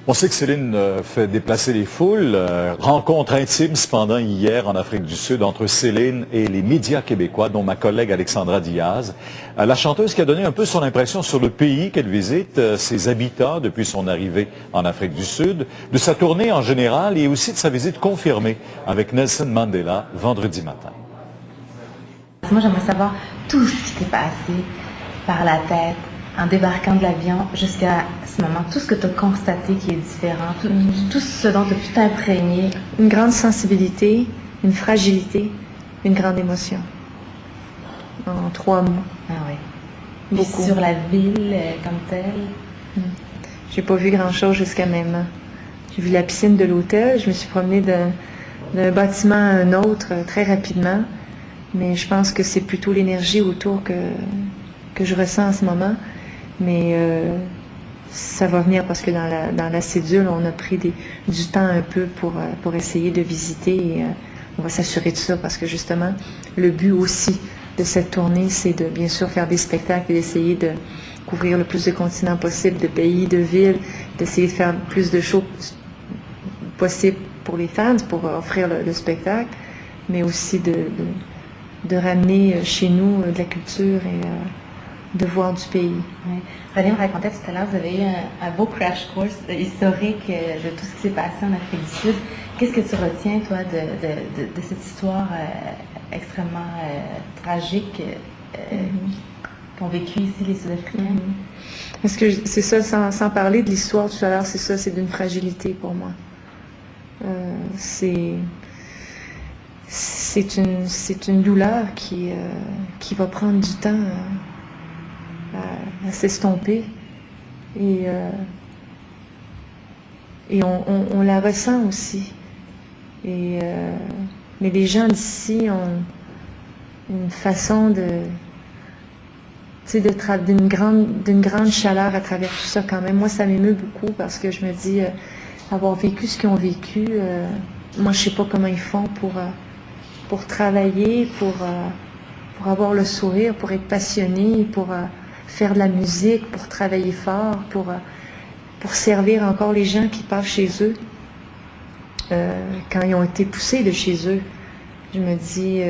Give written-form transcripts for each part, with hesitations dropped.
On sait que Céline fait déplacer les foules. Rencontre intime cependant hier en Afrique du Sud entre Céline et les médias québécois, dont ma collègue Alexandra Diaz. La chanteuse qui a donné un peu son impression sur le pays qu'elle visite, ses habitants depuis son arrivée en Afrique du Sud, de sa tournée en général et aussi de sa visite confirmée avec Nelson Mandela vendredi matin. Moi, j'aimerais savoir tout ce qui s'est passé par la tête en débarquant de l'avion jusqu'à ce moment, tout ce que tu as constaté qui est différent, tout ce dont tu as pu t'imprégner. Une grande sensibilité, une fragilité, une grande émotion. En 3 mots. Ah oui. Beaucoup. Sur la ville comme telle? J'ai pas vu grand-chose jusqu'à maintenant. J'ai vu la piscine de l'hôtel, je me suis promenée d'un bâtiment à un autre très rapidement, mais je pense que c'est plutôt l'énergie autour que je ressens en ce moment. Mais ça va venir parce que dans la cédule, on a pris du temps un peu pour essayer de visiter et on va s'assurer de ça parce que justement, le but aussi de cette tournée, c'est de bien sûr faire des spectacles et d'essayer de couvrir le plus de continents possible, de pays, de villes, d'essayer de faire le plus de choses possible pour les fans, pour offrir le spectacle, mais aussi de ramener chez nous de la culture et de voir du pays. Oui. Valérie me racontait tout à l'heure, vous avez eu un beau crash course historique de tout ce qui s'est passé en Afrique du Sud. Qu'est-ce que tu retiens, toi, de cette histoire extrêmement tragique qu'ont vécu ici les Sud-Africains? Parce que c'est ça, sans parler de l'histoire tout à l'heure, c'est ça, c'est d'une fragilité pour moi. C'est une douleur qui va prendre du temps à s'estomper et on la ressent aussi. Mais les gens d'ici ont une façon d'une grande chaleur à travers tout ça quand même. Moi, ça m'émeut beaucoup parce que je me dis, avoir vécu ce qu'ils ont vécu, moi, je sais pas comment ils font pour travailler, pour avoir le sourire, pour être passionné, pour faire de la musique, pour travailler fort, pour servir encore les gens qui passent chez eux quand ils ont été poussés de chez eux. Je me dis,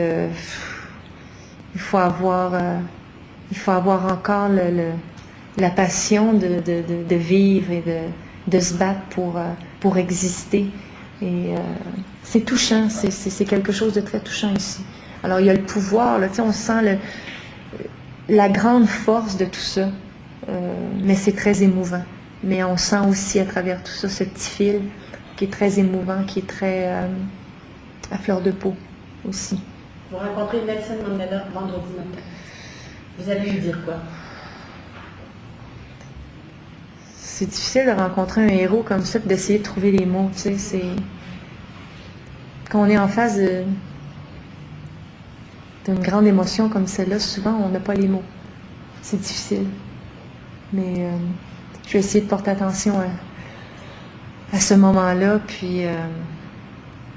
il faut avoir encore la passion de vivre et de se battre pour exister. Et c'est touchant, c'est quelque chose de très touchant ici. Alors il y a le pouvoir, là, on sent la grande force de tout ça, mais c'est très émouvant. Mais on sent aussi à travers tout ça ce petit fil qui est très émouvant, qui est très à fleur de peau aussi. Vous rencontrez Nelson Mandela vendredi matin. Vous allez lui dire quoi? C'est difficile de rencontrer un héros comme ça et d'essayer de trouver les mots. Tu sais, quand on est en face d'une grande émotion comme celle-là, souvent on n'a pas les mots. C'est difficile. Mais je vais essayer de porter attention à ce moment-là, puis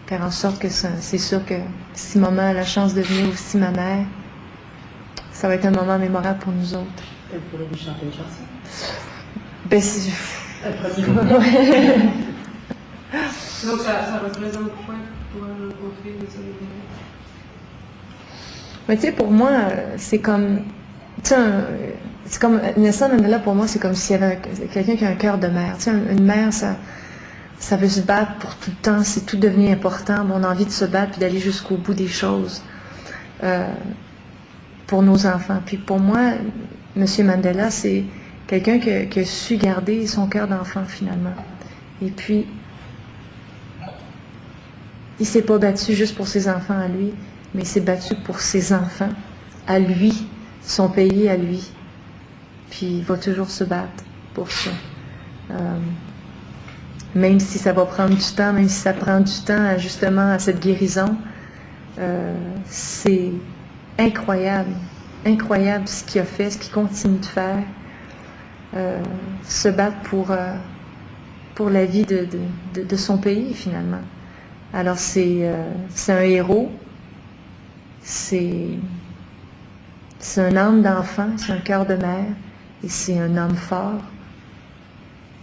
faire en sorte que c'est sûr que si maman a la chance de venir aussi ma mère, ça va être un moment mémorable pour nous autres. Elle pourrait lui chanter une chanson. Ben, Donc ça représente quoi pour rencontrer les Olympiques? Mais tu sais, pour moi, c'est comme... Tu sais, c'est comme... Nelson Mandela, pour moi, c'est comme s'il y avait quelqu'un qui a un cœur de mère. Tu sais, une mère, ça veut se battre pour tout le temps. C'est tout devenu important. On a envie de se battre puis d'aller jusqu'au bout des choses pour nos enfants. Puis pour moi, M. Mandela, c'est quelqu'un qui a su garder son cœur d'enfant, finalement. Et puis, il s'est pas battu juste pour ses enfants à lui, mais il s'est battu pour ses enfants, à lui, son pays à lui. Puis il va toujours se battre pour ça. Même si ça va prendre du temps, même si ça prend du temps justement à cette guérison, c'est incroyable, incroyable ce qu'il a fait, ce qu'il continue de faire. Se battre pour la vie de son pays finalement. Alors c'est un héros, c'est un âme d'enfant, c'est un cœur de mère et c'est un homme fort.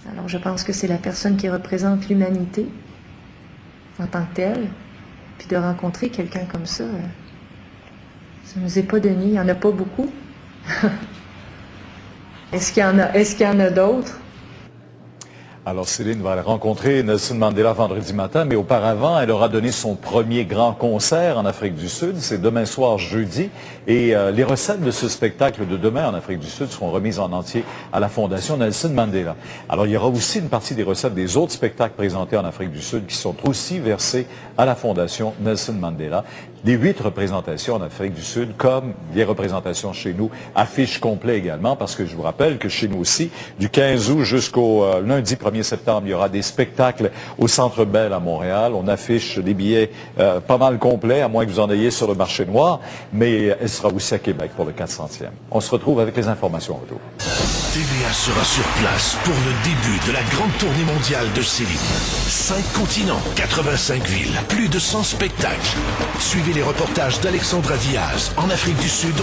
Alors je pense que c'est la personne qui représente l'humanité en tant que telle. Puis de rencontrer quelqu'un comme ça ne nous est pas donné. Il n'y en a pas beaucoup. Est-ce qu'il y en a d'autres? Alors, Céline va rencontrer Nelson Mandela vendredi matin, mais auparavant, elle aura donné son premier grand concert en Afrique du Sud. C'est demain soir, jeudi. Et les recettes de ce spectacle de demain en Afrique du Sud seront remises en entier à la Fondation Nelson Mandela. Alors, il y aura aussi une partie des recettes des autres spectacles présentés en Afrique du Sud qui sont aussi versés à la Fondation Nelson Mandela. Les 8 représentations en Afrique du Sud, comme les représentations chez nous, affichent complet également, parce que je vous rappelle que chez nous aussi, du 15 août jusqu'au lundi 1er septembre, il y aura des spectacles au Centre Bell à Montréal. On affiche des billets pas mal complets, à moins que vous en ayez sur le marché noir, mais elle sera aussi à Québec pour le 400e. On se retrouve avec les informations au retour. TVA sera sur place pour le début de la grande tournée mondiale de Céline. 5 continents, 85 villes, plus de 100 spectacles. Suivez les reportages d'Alexandra Diaz en Afrique du Sud.